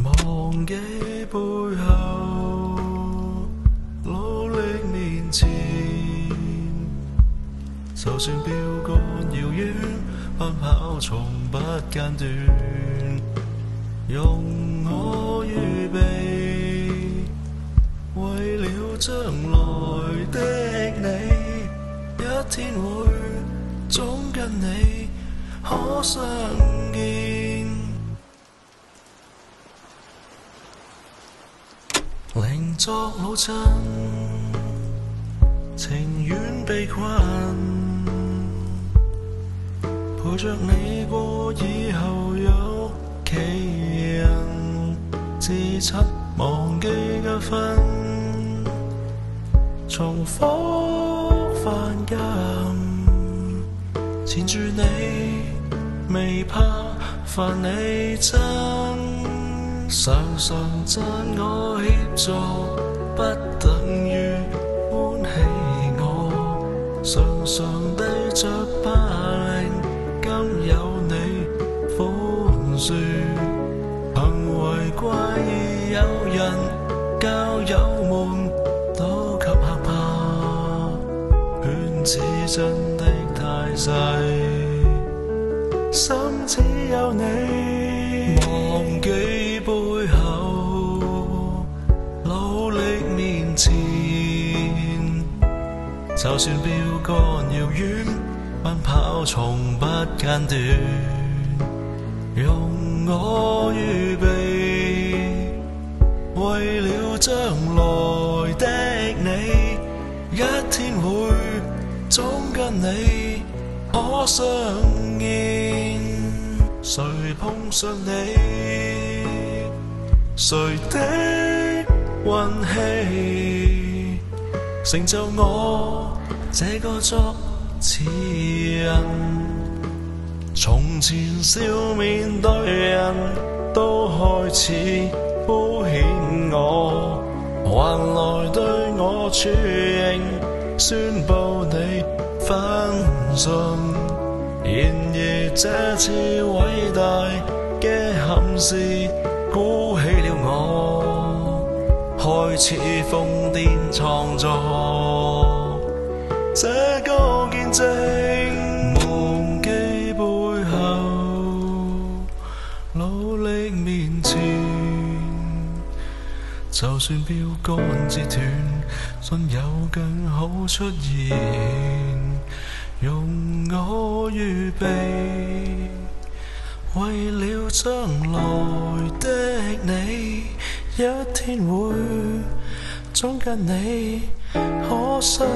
忘記背後，努力面前。就算標杆遙遠，奔跑從不間斷。用我預備，為了將來的你，一天會總跟你可相見。另作老襯，情願被困，陪着你過以後有其人，自漆忘記嘅分，重複犯禁，纏住你未怕煩你憎，常常讚我協助，不等於歡喜我，常常對着霸凌，今有你寬恕，行為怪異有人，交友們都給嚇怕，圈子真的太細，心只有你，忘記背後，努力面前。就算標杆遙遠，奔跑從不間斷。用我預備，為了將來的你，一天會總跟你可相見。誰碰上你，誰的運氣，成就我這個作詞人。從前笑面對人，都開始敷衍我，還來對我處刑，宣佈你分信。然而這次偉大嘅憾事鼓起了我，開始瘋癲創作這個見證。忘記背後，努力面前，就算標杆折斷，信有更好出現。用我預備，為了將來的你，一天會總跟你可相